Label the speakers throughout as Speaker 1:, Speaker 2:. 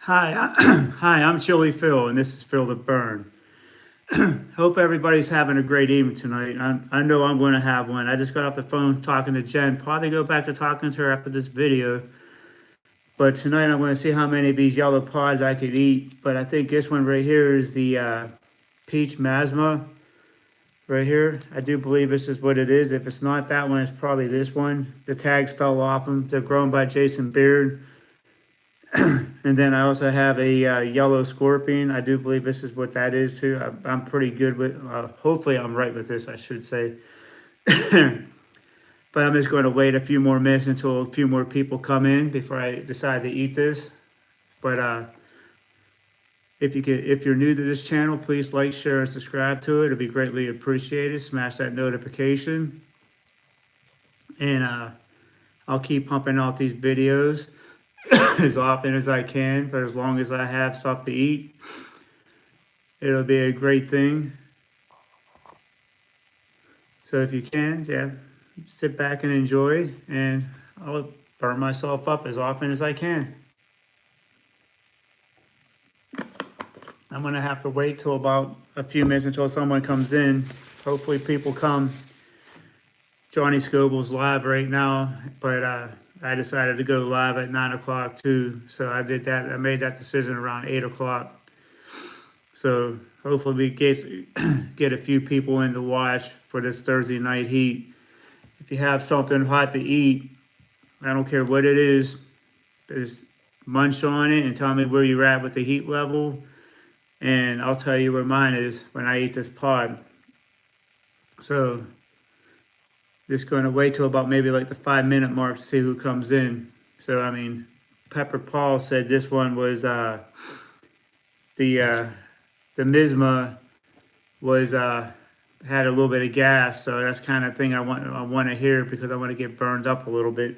Speaker 1: Hi, hi, I'm Chili Phil, and this is Phil the Burn. Hope everybody's having a great evening tonight. I know I'm going to have one. I just got off the phone talking to Jen. Probably go back to talking to her after this video. But tonight I'm going to see how many of these yellow pods I could eat. But I think this one right here is the peach masma right here. I do believe this is what it is. If it's not that one, it's probably this one. The tags fell off them. They're grown by Jason Beard. And then I also have a yellow scorpion. I do believe this is what that is too. I'm pretty good with, hopefully I'm right with this, I should say. But I'm just going to wait a few more minutes until a few more people come in before I decide to eat this. But if you're new to this channel, please like, share, and subscribe to it. It'll be greatly appreciated. Smash that notification. And I'll keep pumping out these videos as often as I can, for as long as I have stuff to eat. It'll be a great thing. So if you can, yeah, sit back and enjoy, and I'll burn myself up as often as I can. I'm gonna have to wait till about a few minutes until someone comes in. Hopefully people come. Johnny Scoble's live right now, but I decided to go live at 9 o'clock too. So I did that. I made that decision around 8 o'clock. So hopefully we get a few people in to watch for this Thursday night heat. If you have something hot to eat, I don't care what it is, just munch on it and tell me where you're at with the heat level. And I'll tell you where mine is when I eat this pod. So just going to wait till about maybe like the 5-minute mark to see who comes in. So, I mean, Pepper Paul said this one was the Misma was had a little bit of gas, so that's kind of thing I want to hear, because I want to get burned up a little bit.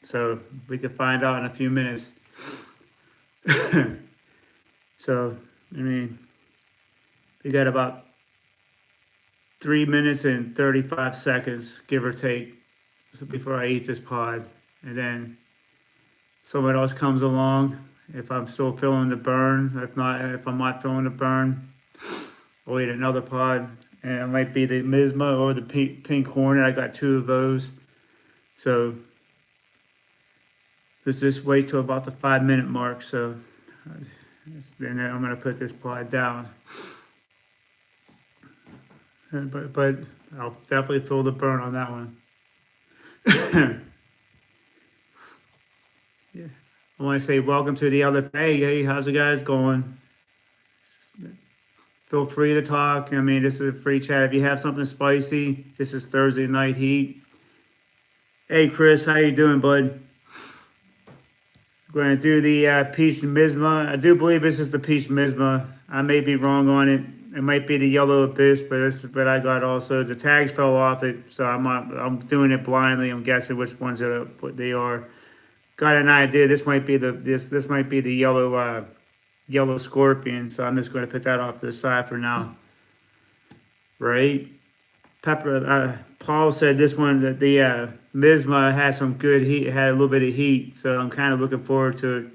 Speaker 1: So we can find out in a few minutes. So, I mean, we got about 3 minutes and 35 seconds, give or take, before I eat this pod. And then someone else comes along. If I'm still feeling the burn, if I'm not feeling the burn, I'll eat another pod. And it might be the Misma or the Pink Hornet. I got 2 of those. So let's just wait till about the 5-minute mark. So then I'm going to put this pod down. But I'll definitely feel the burn on that one. Yeah. I want to say welcome to the other. Hey, how's it guys going? Feel free to talk. I mean, this is a free chat. If you have something spicy, this is Thursday night heat. Hey, Chris, how you doing, bud? We're going to do the peach misma. I do believe this is the peach misma. I may be wrong on it. It might be the yellow abyss, but I got also the tags fell off it, so I'm doing it blindly. I'm guessing which ones they are. Got an idea. This might be this might be the yellow scorpion. So I'm just going to put that off to the side for now. Right? Paul said this one that the Misma had some good heat. It had a little bit of heat, so I'm kind of looking forward to it.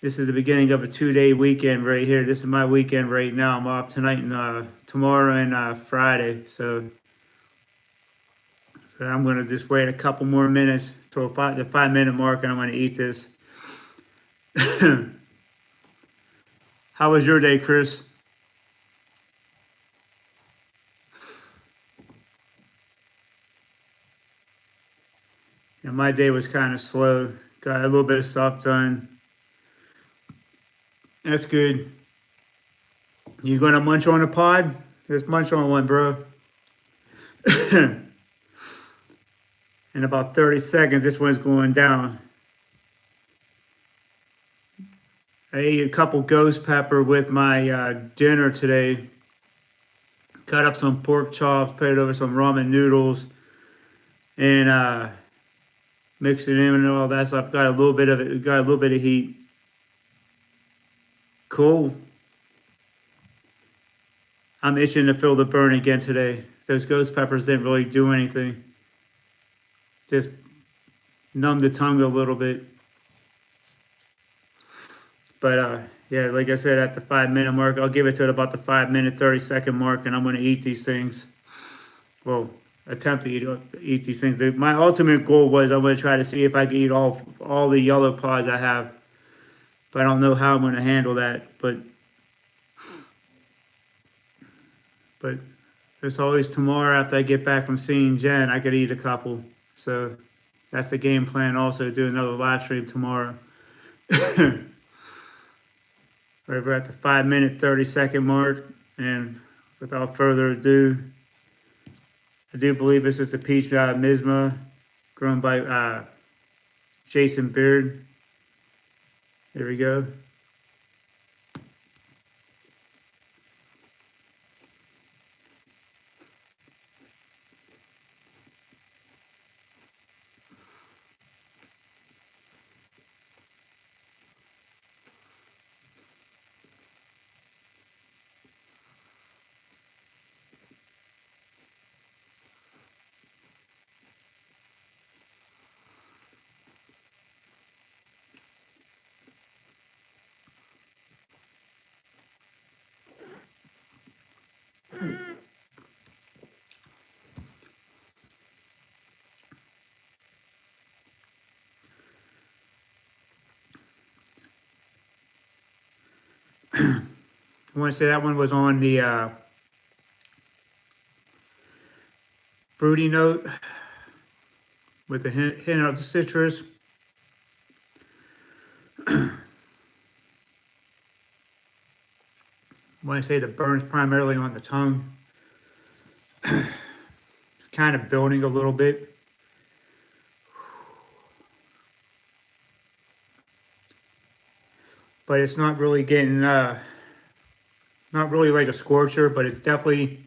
Speaker 1: This is the beginning of a 2-day weekend right here. This is my weekend right now. I'm off tonight and tomorrow and Friday. So I'm going to just wait a couple more minutes till the 5-minute mark, and I'm going to eat this. How was your day, Chris? Yeah, my day was kind of slow. Got a little bit of stuff done. That's good. You gonna munch on a pod? Just munch on one, bro. In about 30 seconds, this one's going down. I ate a couple ghost pepper with my dinner today. Cut up some pork chops, put it over some ramen noodles, and mixed it in and all that stuff. Got a little bit of it. Got a little bit of heat. Cool. I'm itching to feel the burn again today. Those ghost peppers didn't really do anything. Just numbed the tongue a little bit. But yeah, like I said, at the 5 minute mark, I'll give it to about the 5 minute, 30 second mark, and I'm gonna eat these things. Well, attempt to eat these things. My ultimate goal was I'm gonna try to see if I can eat all the yellow pods I have. But I don't know how I'm gonna handle that. But there's always tomorrow after I get back from seeing Jen, I could eat a couple. So that's the game plan. Also, do another live stream tomorrow. Right, we're at the 5 minute, 30 second mark, and without further ado, I do believe this is the peach Misma, grown by Jason Beard. There we go. I want to say that one was on the fruity note with a hint of the citrus. I want to say the burn's primarily on the tongue. It's kind of building a little bit. But it's not really getting, not really like a scorcher, but it's definitely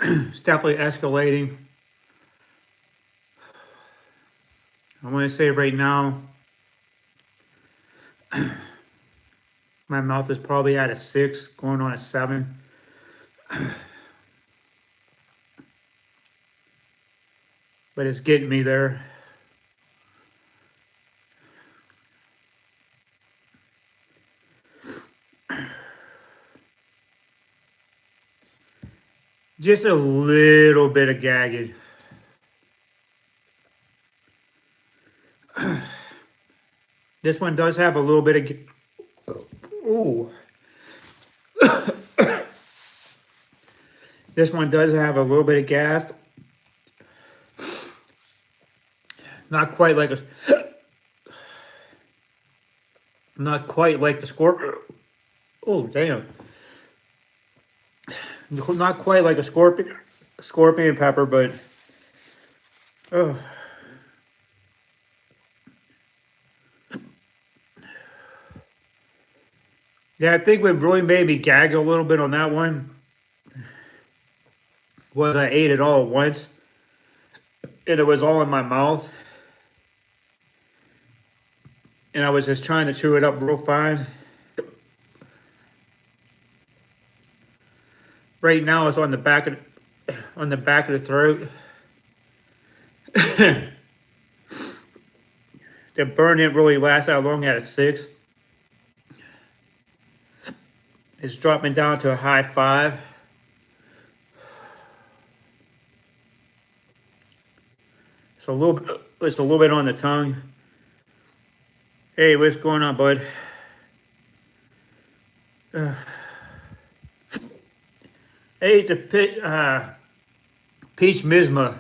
Speaker 1: escalating. I want to say right now, my mouth is probably at a 6, going on a 7. But it's getting me there. Just a little bit of gagging. This one does have a little bit of... Ooh. This one does have a little bit of gas. Not quite like the scorpion. Oh, damn. Not quite like a scorpion pepper, but oh. Yeah, I think what really made me gag a little bit on that one was I ate it all at once, and it was all in my mouth, and I was just trying to chew it up real fine. Right now, it's on the back of the throat. The burn didn't really last that long at a 6. It's dropping down to a high 5. It's a little bit on the tongue. Hey, what's going on, bud? I ate the peach Misma.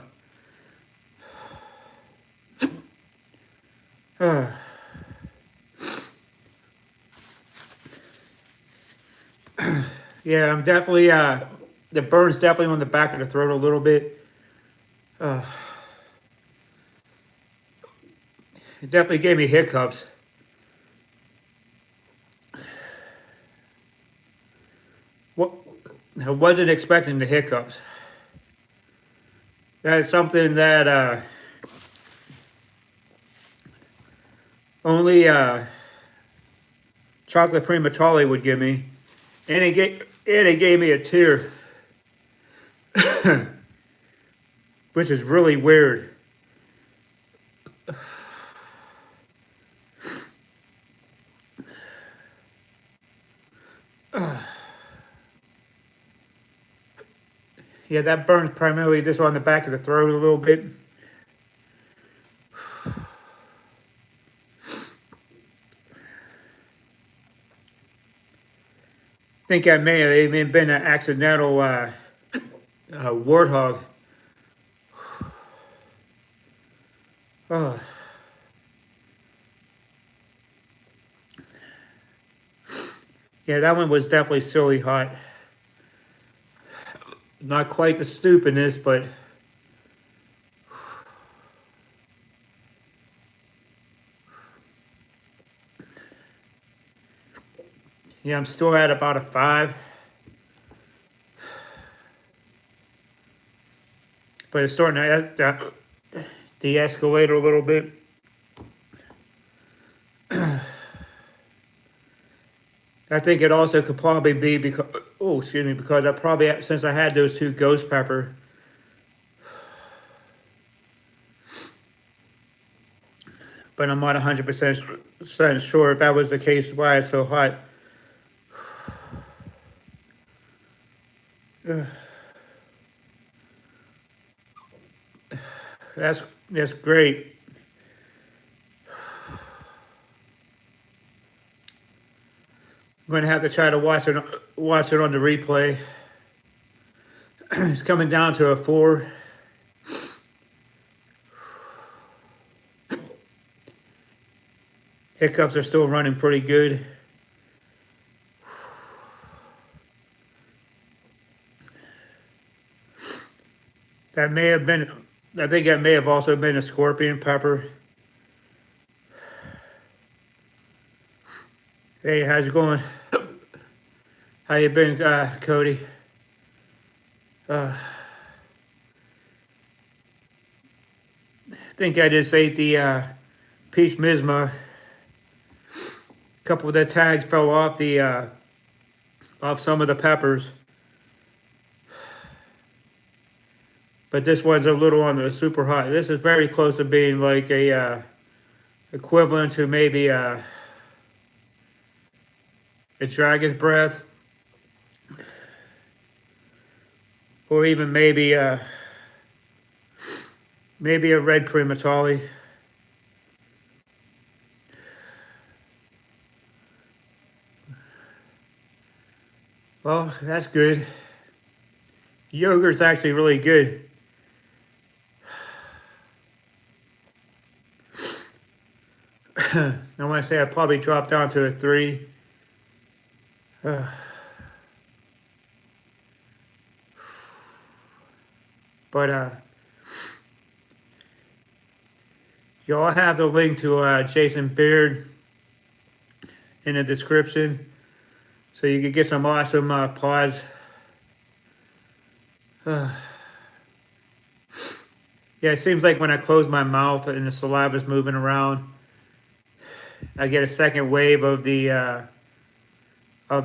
Speaker 1: Yeah, I'm definitely, the burn's definitely on the back of the throat a little bit. It definitely gave me hiccups. What? I wasn't expecting the hiccups. That is something that only chocolate primatale would give me, and it gave me a tear, which is really weird. Yeah, that burns primarily just on the back of the throat a little bit. I think I may have even been an accidental warthog. Oh. Yeah, that one was definitely silly hot. Not quite the stupidness, but yeah, I'm still at about a 5. But it's starting to de-escalate a little bit. I think it also could probably be because, oh, excuse me, because I probably, since I had those 2 ghost pepper, but I'm not 100% sure if that was the case why it's so hot. That's that's great. I'm gonna have to try to watch it on the replay. It's coming down to a 4. Hiccups are still running pretty good. That may have been, I think that may have also been a scorpion pepper. Hey, how's it going? How you been, Cody? I think I just ate the peach misma. A couple of the tags fell off the off some of the peppers, but this one's a little on the super hot. This is very close to being like a equivalent to maybe a dragon's breath, or even maybe a red primatali. Well, that's good. Yogurt's actually really good. I want to say I probably dropped down to a 3. But y'all have the link to Jason Beard in the description, so you can get some awesome pods. Yeah, it seems like when I close my mouth and the saliva's moving around, I get a second wave of the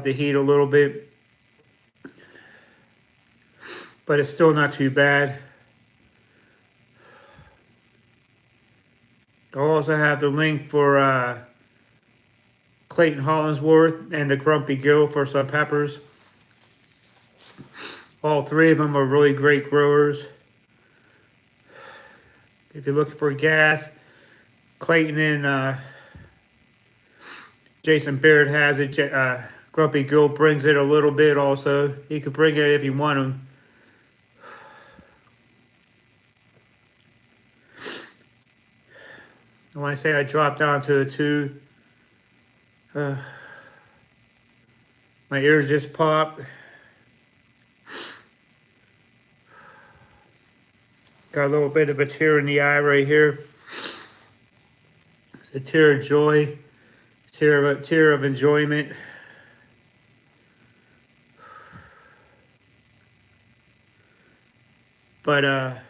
Speaker 1: heat a little bit, but it's still not too bad. I'll also have the link for Clayton Hollingsworth and the Grumpy Gill for some peppers. All 3 of them are really great growers. If you're looking for gas, Clayton and Jason Beard has it. Grumpy Gill brings it a little bit also. He could bring it if you want him. When I say I dropped down to a 2, my ears just popped. Got a little bit of a tear in the eye right here. It's a tear of joy, tear of enjoyment. But yeah,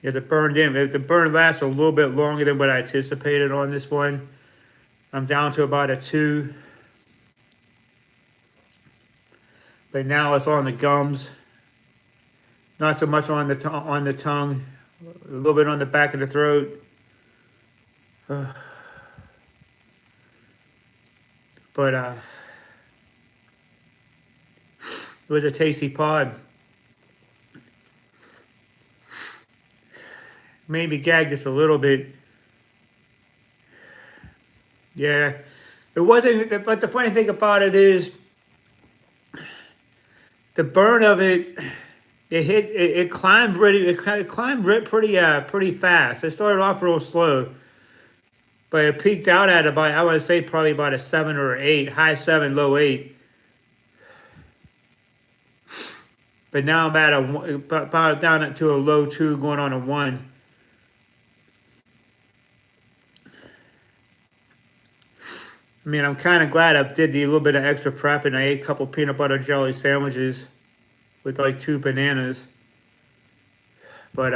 Speaker 1: the burn lasts a little bit longer than what I anticipated on this one. I'm down to about a 2. But now it's on the gums. Not so much on the tongue. A little bit on the back of the throat. But It was a tasty pod. Made me gag just a little bit. Yeah, it wasn't. But the funny thing about it is, the burn of it. It climbed pretty fast. It started off real slow, but it peaked out at about, I would say, probably about a 7 or 8, high 7, low 8. But now I'm at about down to a low 2, going on a 1. I mean, I'm kind of glad I did a little bit of extra prep, and I ate a couple peanut butter jelly sandwiches with like 2 bananas. But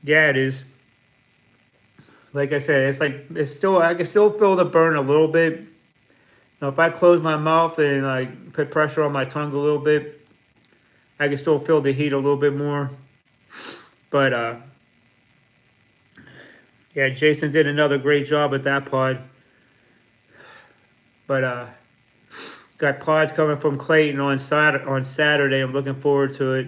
Speaker 1: yeah, it is. Like I said, it's still, I can still feel the burn a little bit. Now, if I close my mouth and like put pressure on my tongue a little bit, I can still feel the heat a little bit more. But yeah, Jason did another great job with that pod. But got pods coming from Clayton on Saturday. I'm looking forward to it.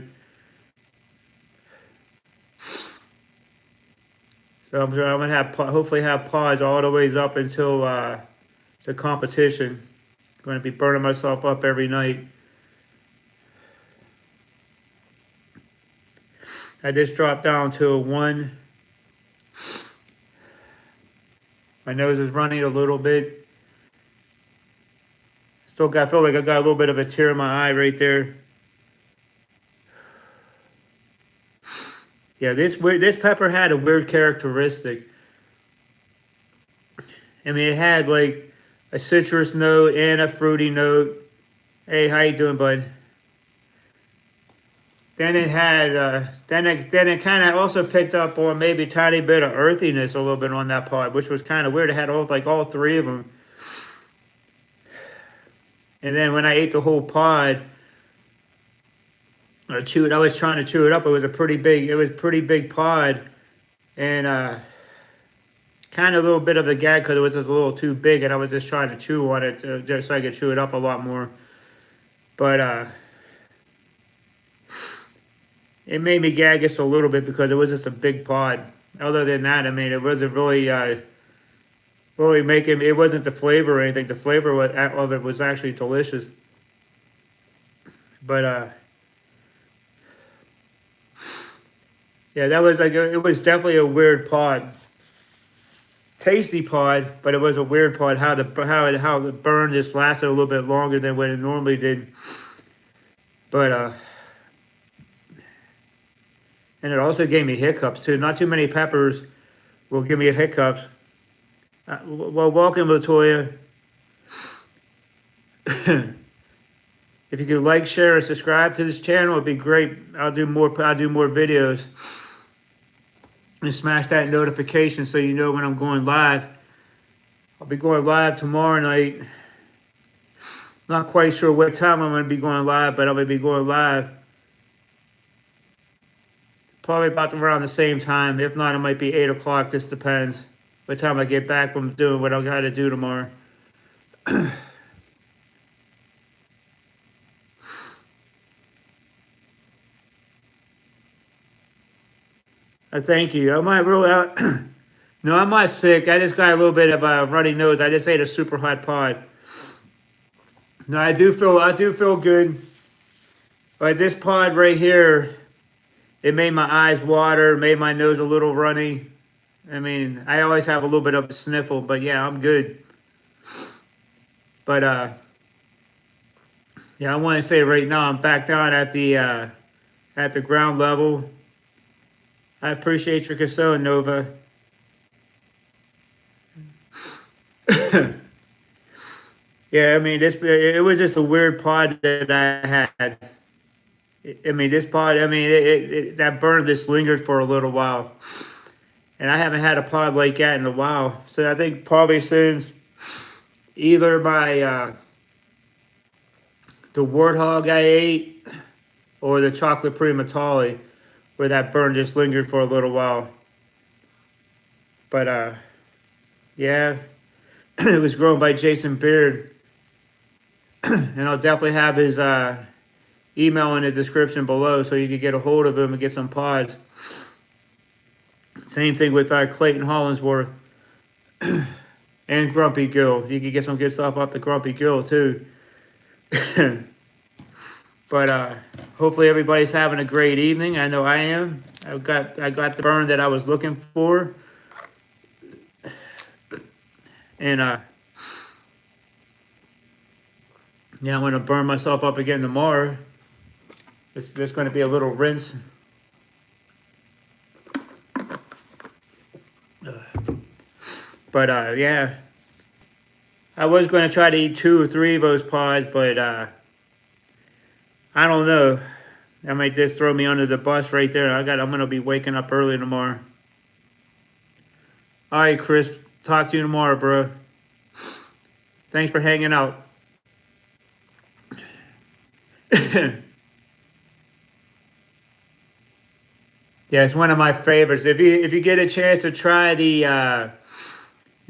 Speaker 1: So I'm gonna hopefully have pods all the ways up until the competition. I'm gonna be burning myself up every night. I just dropped down to a 1. My nose is running a little bit. I feel like I got a little bit of a tear in my eye right there. Yeah, this pepper had a weird characteristic. I mean, it had like a citrus note and a fruity note. Hey, how you doing, bud? Then it had, then it kind of also picked up on maybe a tiny bit of earthiness a little bit on that pod, which was kind of weird. It had all 3 of them. And then when I ate the whole pod, I was trying to chew it up. It was pretty big pod, and kind of a little bit of a gag because it was just a little too big, and I was just trying to chew on it just so I could chew it up a lot more. But it made me gag just a little bit because it was just a big pod. Other than that, I mean, it wasn't really making. It wasn't the flavor or anything. The flavor of it was actually delicious. But yeah, that was it was definitely a weird pod. Tasty pod, but it was a weird pod. How the burn just lasted a little bit longer than what it normally did. But and it also gave me hiccups too. Not too many peppers will give me hiccups. Well, welcome, Latoya. If you could like, share, and subscribe to this channel, it'd be great. I'll do more videos. And smash that notification so you know when I'm going live. I'll be going live tomorrow night. Not quite sure what time I'm going to be going live, but I'm going to be going live. Probably about around the same time. If not, it might be 8 o'clock. This depends what time I get back from doing what I got to do tomorrow. Thank you. I might rule out. No, I'm not sick. I just got a little bit of a runny nose. I just ate a super hot pod. No, I do feel good. But this pod right here, it made my eyes water, made my nose a little runny. I mean, I always have a little bit of a sniffle, but yeah, I'm good. But yeah, I want to say right now I'm back down at the ground level. I appreciate your concern, Nova. Yeah, I mean, it was just a weird pod that I had. I mean, this pod, I mean, that burn just lingered for a little while. And I haven't had a pod like that in a while. So I think probably since either the warthog I ate or the chocolate primatale, where that burn just lingered for a little while. But yeah, it was grown by Jason Beard. And I'll definitely have his email in the description below so you can get a hold of him and get some pods. Same thing with Clayton Hollinsworth and Grumpy Gill. You can get some good stuff off the Grumpy Gill too. But hopefully everybody's having a great evening. I know I am. I got the burn that I was looking for. And yeah, I'm gonna burn myself up again tomorrow. There's gonna be a little rinse. But yeah, I was gonna try to eat 2 or 3 of those pods, but I don't know. That might just throw me under the bus right there. I'm gonna be waking up early tomorrow. All right, Chris. Talk to you tomorrow, bro. Thanks for hanging out. Yeah, it's one of my favorites. If you get a chance to try the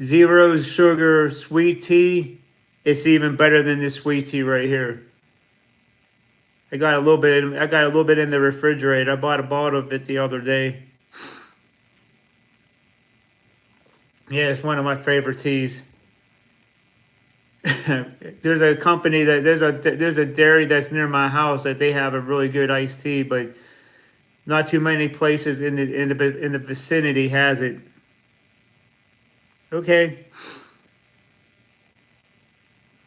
Speaker 1: zero sugar sweet tea, it's even better than this sweet tea right here. I got a little bit in the refrigerator. I bought a bottle of it the other day. Yeah, it's one of my favorite teas. There's a company that there's a dairy that's near my house that they have a really good iced tea, but not too many places in the vicinity has it. Okay.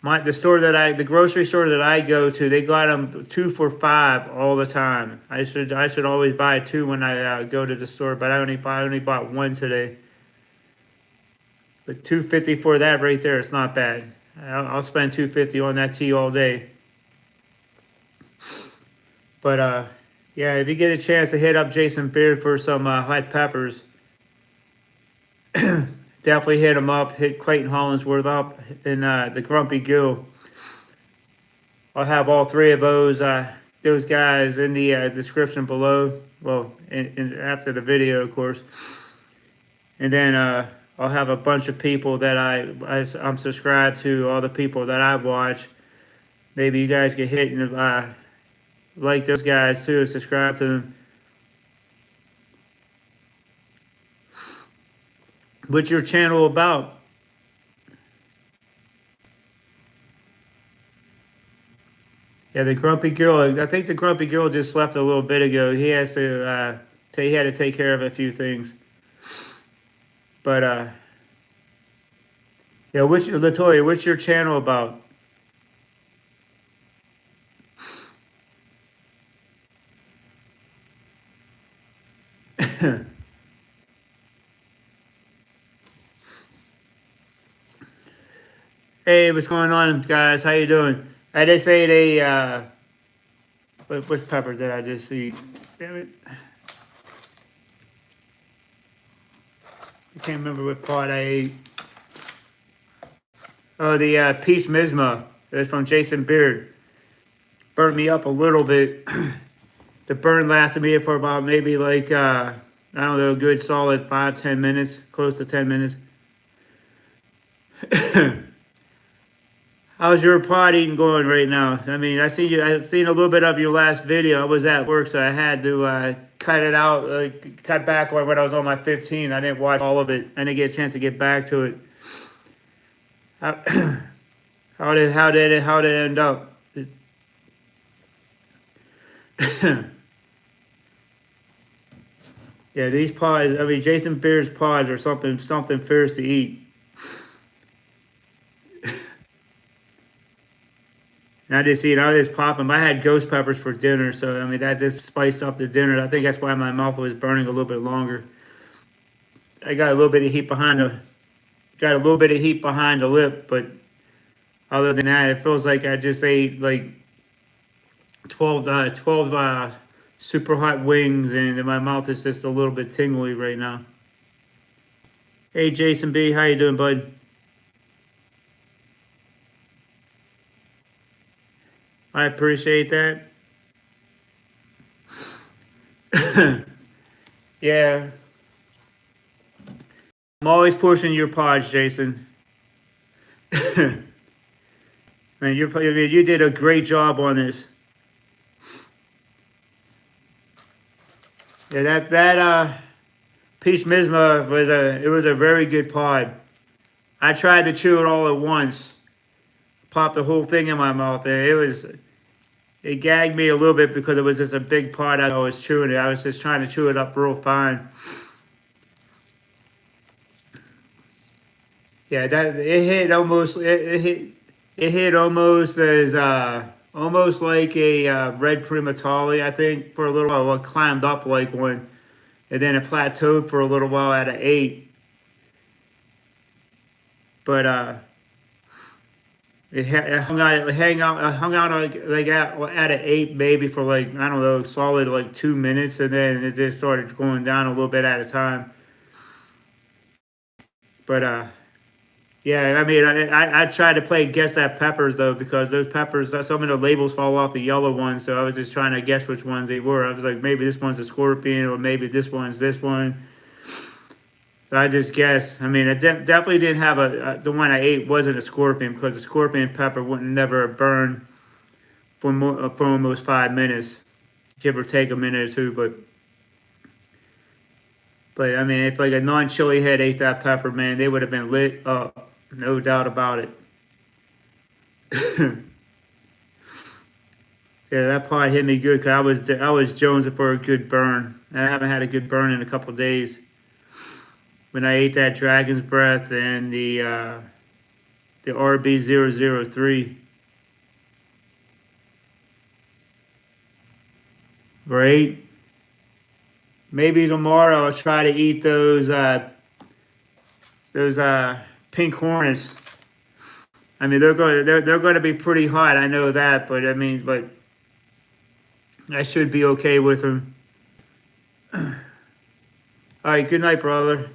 Speaker 1: The grocery store that I go to, they got them 2 for $5 all the time. I should always buy 2 when I go to the store, but I only bought 1 today. But $2.50 for that right there, it's not bad. I'll spend $2.50 on that tea all day. But yeah, if you get a chance to hit up Jason Beard for some hot peppers, definitely hit him up. Hit Clayton Hollinsworth up and the Grumpy Gill. I'll have all 3 of those guys in the description below. Well, after the video, of course. And then I'll have a bunch of people that I'm subscribed to. All the people that I watch. Maybe you guys get hit and like those guys too. Subscribe to them. What's your channel about? Yeah, the Grumpy Girl. I think the Grumpy Girl just left a little bit ago. He had to take care of a few things. But yeah, Latoya, what's your channel about? Hey, what's going on, guys? How you doing? I just ate a which pepper did I just eat? Damn it! I can't remember what pot I ate. Oh, the Peace Misma. It's from Jason Beard. Burned me up a little bit. The burn lasted me for about maybe like I don't know, a good solid 5-10 minutes, close to 10 minutes. How's your pot eating going right now? I mean, I've seen a little bit of your last video. I was at work, so I had to cut it out, cut back when I was on my 15. I didn't watch all of it. I didn't get a chance to get back to it. How did it end up? Yeah, these pods. I mean, Jason Beard's pods are something fierce to eat. And I just pop them. I had ghost peppers for dinner, so I mean that just spiced up the dinner. I think that's why my mouth was burning a little bit longer. I got a little bit of heat behind the lip, but other than that, it feels like I just ate like 12 super hot wings, and my mouth is just a little bit tingly right now. Hey, Jason B, how you doing, bud? I appreciate that. Yeah. I'm always pushing your pods, Jason. Man, you did a great job on this. Yeah, that peach misma was a very good pod. I tried to chew it all at once, popped the whole thing in my mouth, and it gagged me a little bit because it was just a big pod. I was chewing it. I was just trying to chew it up real fine. Yeah, that it hit almost. It hit almost as almost like a red primatale. I think for a little while, it climbed up like one, and then it plateaued for a little while at an 8. But it hung out like at an 8 maybe for like I don't know, solid like 2 minutes, and then it just started going down a little bit at a time. But yeah, I mean, I tried to play guess that peppers though because those peppers, some of the labels fall off the yellow ones, so I was just trying to guess which ones they were. I was like, maybe this one's a scorpion, or maybe this one's this one. So I just guessed. I mean, I definitely didn't have the one I ate wasn't a scorpion because the scorpion pepper wouldn't never burn for almost 5 minutes, give or take a minute or two. But I mean, if like a non-chili head ate that pepper, man, they would have been lit up, no doubt about it. Yeah, that part hit me good because I was jonesing for a good burn. I haven't had a good burn in a couple days. When I ate that dragon's breath and the RB003. Right? Maybe tomorrow I'll try to eat those pink hornets. I mean, they're going to be pretty hot. I know that, but I mean, but I should be okay with them. All right, good night, brother.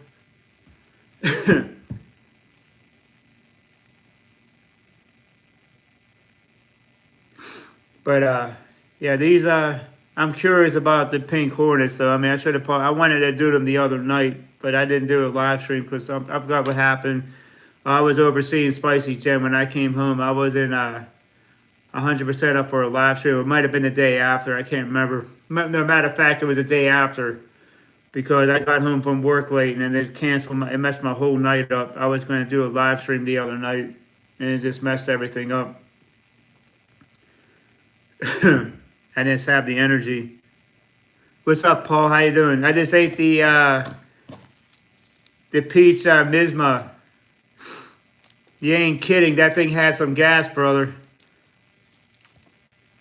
Speaker 1: But yeah, these I'm curious about the pink hornets though. I mean, I wanted to do them the other night, but I didn't do a live stream because I forgot what happened. I was overseeing Spicy Jen when I came home. I wasn't 100% up for a live stream. It might have been the day after. I can't remember. No matter of fact, it was the day after because I got home from work late and then it messed my whole night up. I was going to do a live stream the other night and it just messed everything up. I just have the energy. What's up, Paul? How you doing? I just ate the peach misma. You ain't kidding. That thing had some gas, brother.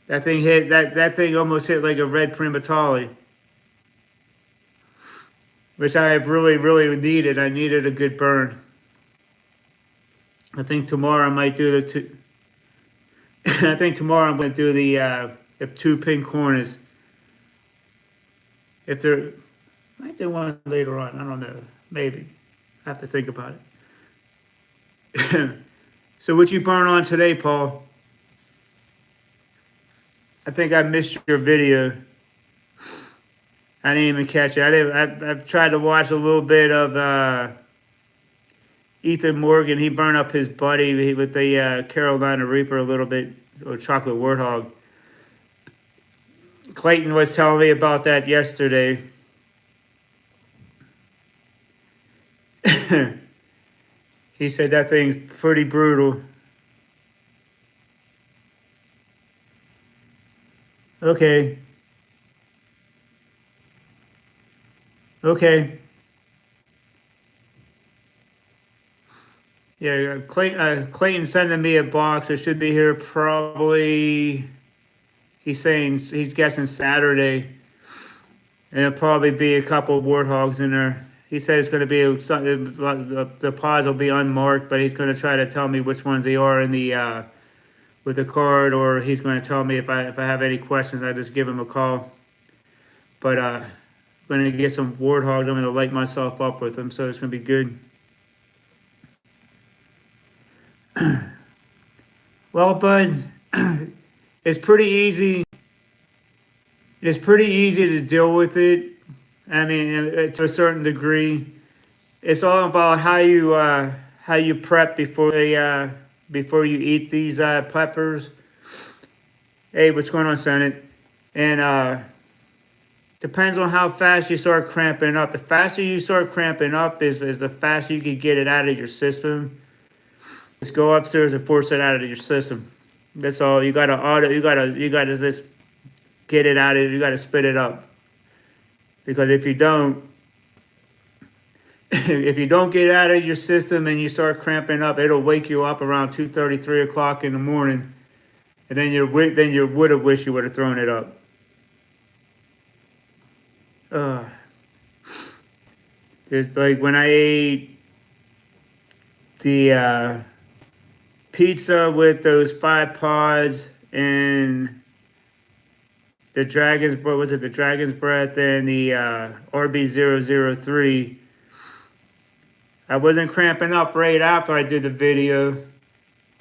Speaker 1: That thing almost hit like a red primatale, which I really, really needed. I needed a good burn. I think tomorrow I might do the two. I think tomorrow I'm going to do the 2 pink hornets. If there, might do one later on. I don't know. Maybe. I have to think about it. So what you burn on today, Paul? I think I missed your video. I didn't even catch it. I've tried to watch a little bit of Ethan Morgan. He burned up his buddy with the Carolina Reaper a little bit, or chocolate warthog. Clayton was telling me about that yesterday. He said that thing's pretty brutal. Okay. Okay. Yeah, Clayton sending me a box. It should be here probably. He's saying he's guessing Saturday, and it'll probably be a couple of warthogs in there. He said it's going to be the pods will be unmarked, but he's going to try to tell me which ones they are in the with the card, or he's going to tell me if I have any questions. I just give him a call. But I'm going to get some warthogs. I'm going to light myself up with them, so it's going to be good. Well, bud, it's pretty easy. It's pretty easy to deal with it. I mean, to a certain degree, it's all about how you prep before before you eat these peppers. Hey, what's going on, Senate? And depends on how fast you start cramping up. The faster you start cramping up is the faster you can get it out of your system. Just go upstairs and force it out of your system. That's all. You gotta just get it out of. You gotta spit it up. Because if you don't, if you don't get out of your system and you start cramping up, it'll wake you up around 2:30, 3 o'clock in the morning, and then you would have wished you would have thrown it up. Just like when I ate the pizza with those 5 pods and the Dragon's, what was it? The Dragon's Breath and the RB003. I wasn't cramping up right after I did the video,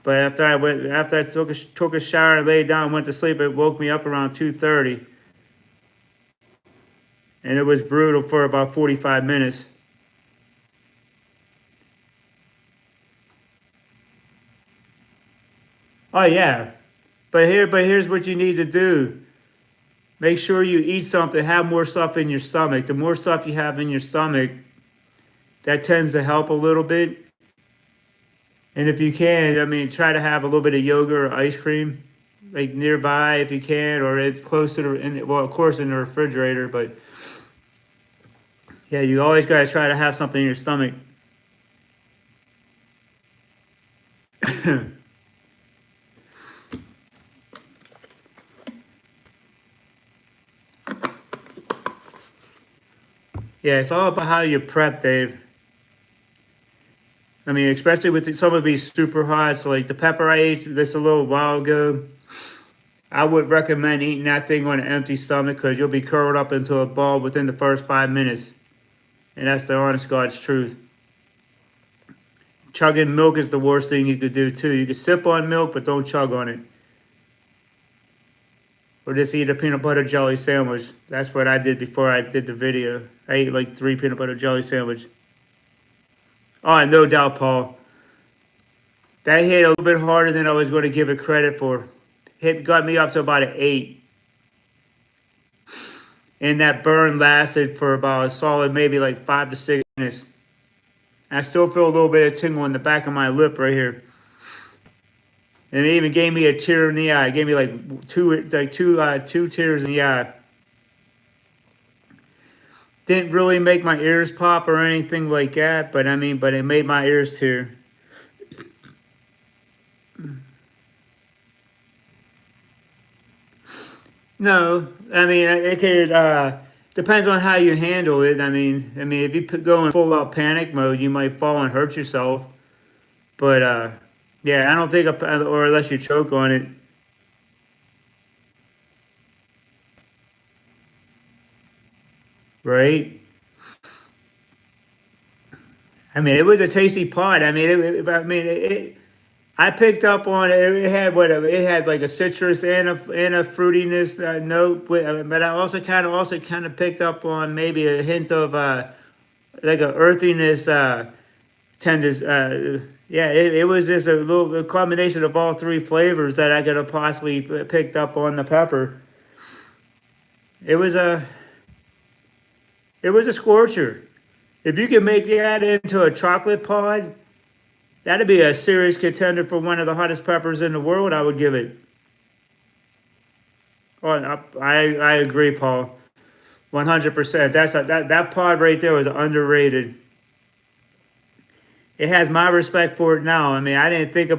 Speaker 1: but after I took a shower and laid down and went to sleep, it woke me up around 2:30, and it was brutal for about 45 minutes. Oh yeah, but here's what you need to do. Make sure you eat something. Have more stuff in your stomach. The more stuff you have in your stomach, that tends to help a little bit. And if you can, I mean, try to have a little bit of yogurt or ice cream, like nearby if you can, or it's close to well, of course, in the refrigerator. But yeah, you always gotta try to have something in your stomach. Yeah, it's all about how you prep, Dave. I mean, especially with some of these super hot, so like the pepper I ate this a little while ago, I would recommend eating that thing on an empty stomach because you'll be curled up into a ball within the first 5 minutes. And that's the honest God's truth. Chugging milk is the worst thing you could do too. You can sip on milk, but don't chug on it. Or just eat a peanut butter jelly sandwich. That's what I did before I did the video. I ate like 3 peanut butter jelly sandwiches. Oh, no doubt, Paul. That hit a little bit harder than I was going to give it credit for. Got me up to about an 8. And that burn lasted for about a solid maybe like 5 to 6 minutes. I still feel a little bit of tingle in the back of my lip right here. And it even gave me a tear in the eye. It gave me like two tears in the eye. Didn't really make my ears pop or anything like that, but I mean, but it made my ears tear. No, I mean, it could, depends on how you handle it. I mean, if you go in full out panic mode, you might fall and hurt yourself. But, yeah, I don't think, or unless you choke on it. Right? I mean, it was a tasty pod. I mean, I picked up on it. It had it had like a citrus and a fruitiness note, but I also kind of picked up on maybe a hint of like a earthiness, tenders. Yeah, it was just a combination of all 3 flavors that I could have possibly picked up on the pepper. It was a scorcher. If you can make that into a chocolate pod, that'd be a serious contender for one of the hottest peppers in the world, I would give it. Oh, I agree, Paul. 100%. That pod right there was underrated. It has my respect for it now. I mean, I didn't think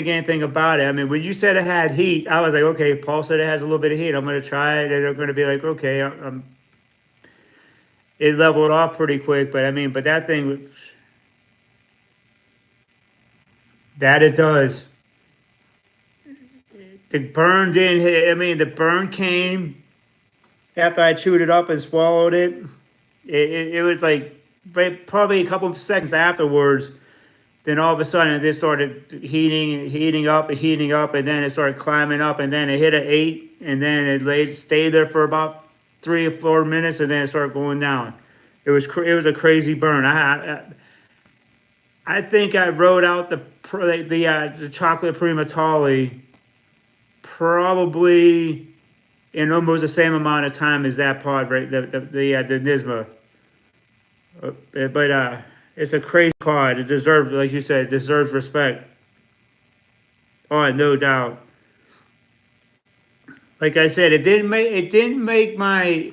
Speaker 1: anything about it. I mean, when you said it had heat, I was like, okay, Paul said it has a little bit of heat. I'm going to try it, and they're going to be like, okay, it leveled off pretty quick. But I mean, but that thing, that it does. The burn didn't hit. I mean, the burn came after I chewed it up and swallowed it. It was like probably a couple of seconds afterwards. Then all of a sudden it just started heating up, and then it started climbing up, and then it hit an 8, and then it stayed there for about 3 or 4 minutes, and then it started going down. It was a crazy burn. I I think I wrote out the chocolate primatali probably in almost the same amount of time as that pod, right? The Nisma. But it's a crazy pod. It deserves, like you said, it deserves respect. Oh, no doubt. Like I said, it didn't make my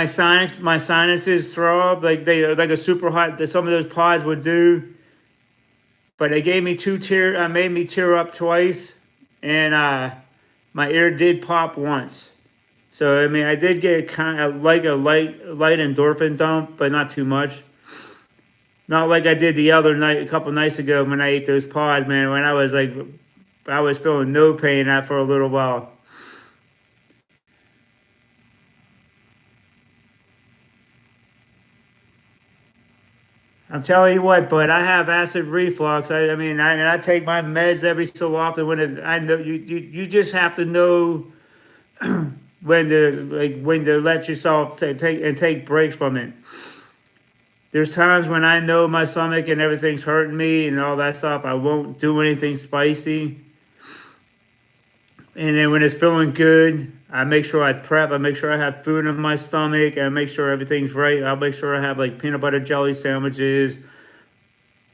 Speaker 1: sinuses throw up like a super hot that some of those pods would do. But it gave me made me tear up twice, and my ear did pop once. So I mean, I did get kind of like a light endorphin dump, but not too much. Not like I did the other night, a couple nights ago when I ate those pods, man. When I was feeling no pain for a little while. I'm telling you what, but I have acid reflux. I mean, I take my meds every so often. I know you just have to know when to let yourself take breaks from it. There's times when I know my stomach and everything's hurting me and all that stuff. I won't do anything spicy. And then when it's feeling good, I make sure I prep. I make sure I have food in my stomach. I make sure everything's right. I'll make sure I have like peanut butter jelly sandwiches,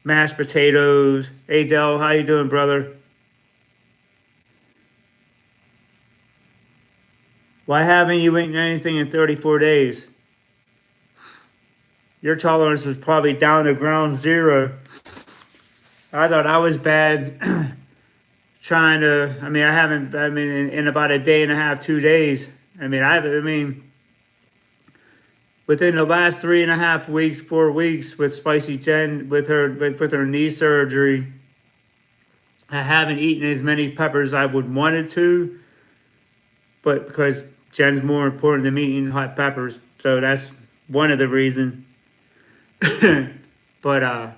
Speaker 1: mashed potatoes. Hey Del, how you doing, brother? Why haven't you eaten anything in 34 days? Your tolerance was probably down to ground zero. I thought I was bad trying to. I mean, I haven't. I mean, in about a day and a half, 2 days. I mean, I mean, within the last 3.5 weeks, 4 weeks with Spicy Jen with her knee surgery, I haven't eaten as many peppers as I would wanted to, but because Jen's more important than me eating hot peppers, so that's one of the reasons. But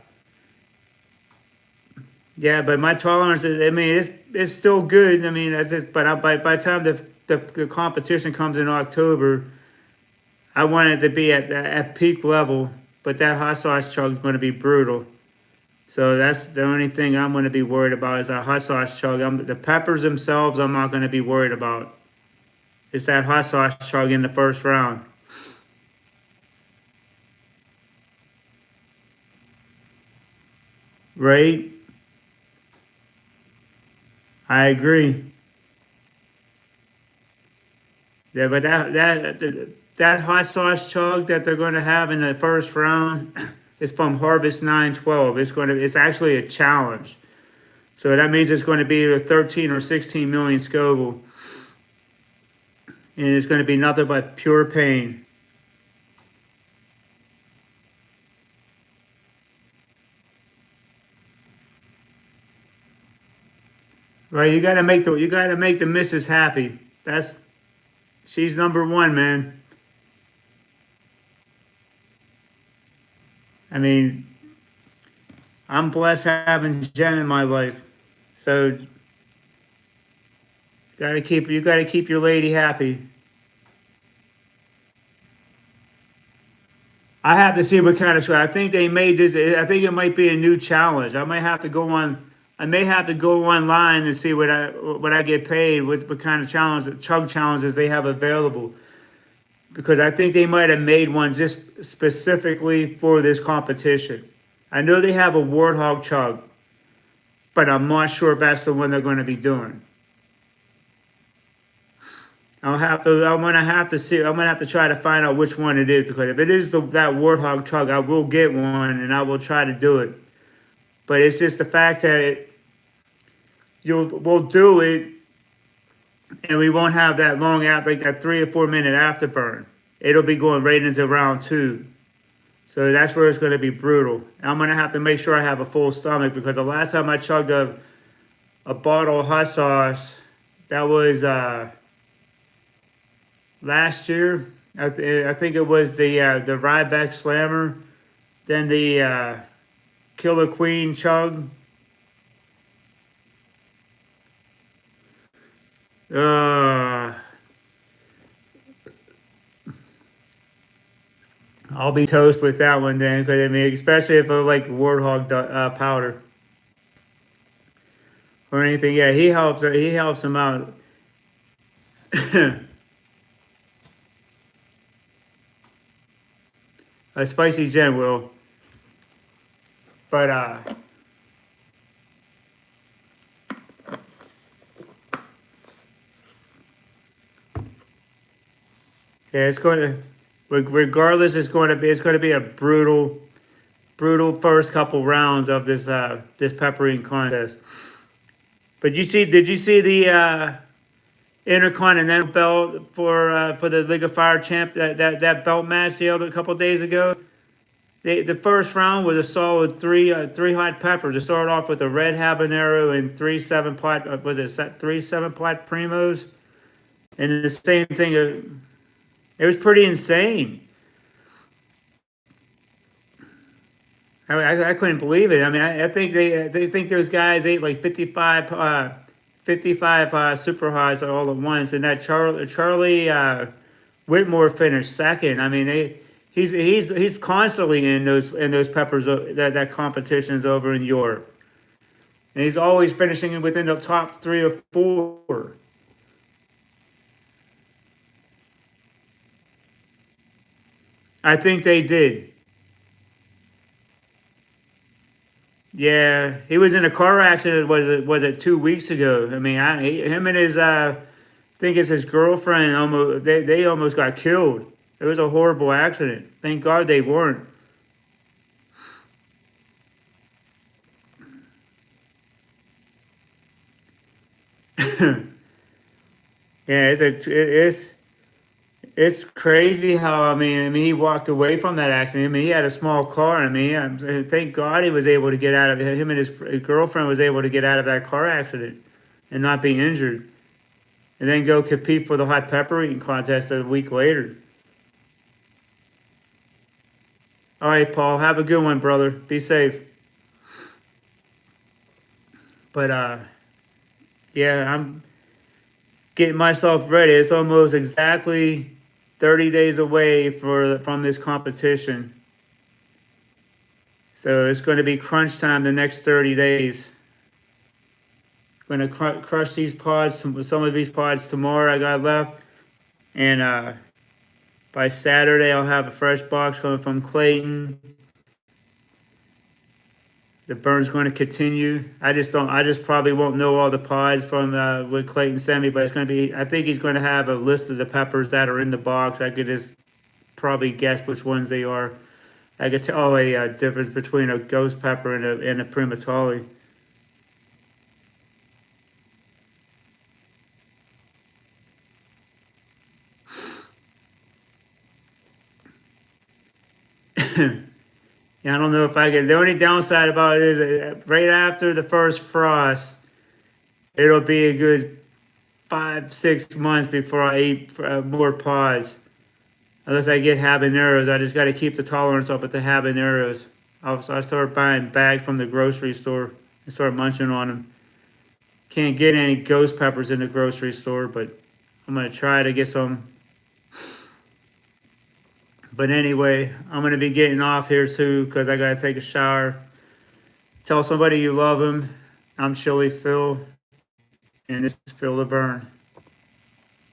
Speaker 1: yeah, but my tolerance is. I mean, it's still good. I mean, that's it. But by the time the competition comes in October, I want it to be at peak level. But that hot sauce chug is going to be brutal. So that's the only thing I'm going to be worried about is that hot sauce chug. The peppers themselves, I'm not going to be worried about. It's that hot sauce chug in the first round. Right? I agree. Yeah, but that hot sauce chug that they're going to have in the first round is from Harvest 912. It's actually a challenge. So that means it's going to be a 13 or 16 million Scoville, and it's going to be nothing but pure pain. Right? You got to make the missus happy. She's number one, man. I mean, I'm blessed having Jen in my life. So you got to keep your lady happy. I have to see what kind of show. I think they made this. I think it might be a new challenge. I might have to go on. I may have to go online and see what I get paid. What kind of chug challenges they have available. Because I think they might have made one just specifically for this competition. I know they have a warthog chug, but I'm not sure if that's the one they're going to be doing. I'm gonna have to see. I'm gonna have to try to find out which one it is because if it is that warthog chug, I will get one and I will try to do it. But it's just the fact that we'll do it and we won't have that long like that 3 or 4 minute afterburn. It'll be going right into round two. So that's where it's going to be brutal. I'm going to have to make sure I have a full stomach because the last time I chugged a bottle of hot sauce, that was last year. I think it was the Ryback Slammer, then the Killer Queen chug. Uh, I'll be toast with that one then, because I mean, especially if I like warthog powder or anything. Yeah, he helps. He helps him out. A spicy gin will, but yeah, it's going to. Regardless, it's going to be a brutal first couple rounds of this peppering contest. But did you see the Intercontinental belt for the League of Fire champ that belt match the other couple days ago? The first round was a solid three hot peppers. It started off with a red habanero and three 7 pot was it three 7 pot primos, and the same thing. It was pretty insane. I couldn't believe it. I mean, I think they think those guys ate like 55 super highs all at once, and that Charlie Whitmore finished second. I mean, he's constantly in those peppers that competitions over in Europe, and he's always finishing within the top 3 or 4. I think they did. Yeah, he was in a car accident. Was it 2 weeks ago? I mean, him and his I think it's his girlfriend. Almost they almost got killed. It was a horrible accident. Thank God they weren't. Yeah, it's crazy how I mean he walked away from that accident. I mean he had a small car. I mean thank God he was able to get out of it. Him and his girlfriend was able to get out of that car accident and not be injured, and then go compete for the hot pepper eating contest a week later. All right, Paul, have a good one, brother. Be safe. But yeah, I'm getting myself ready. It's almost exactly 30 days away from this competition. So it's going to be crunch time the next 30 days. Going to crush these pods, some of these pods tomorrow I got left. And by Saturday, I'll have a fresh box coming from Clayton. The burn's going to continue. I just probably won't know all the pods from what Clayton sent me, but it's going to be, I think he's going to have a list of the peppers that are in the box. I could just probably guess which ones they are. I could tell a difference between a ghost pepper and a primatoli. Yeah, I don't know if I can. The only downside about it is right after the first frost, it'll be a good 5, 6 months before I eat more pods. Unless I get habaneros, I just got to keep the tolerance up with the habaneros. I start buying bags from the grocery store and start munching on them. Can't get any ghost peppers in the grocery store, but I'm gonna try to get some. But anyway, I'm gonna be getting off here too because I gotta take a shower. Tell somebody you love them. I'm Chili Phil, and this is Phil the Burn.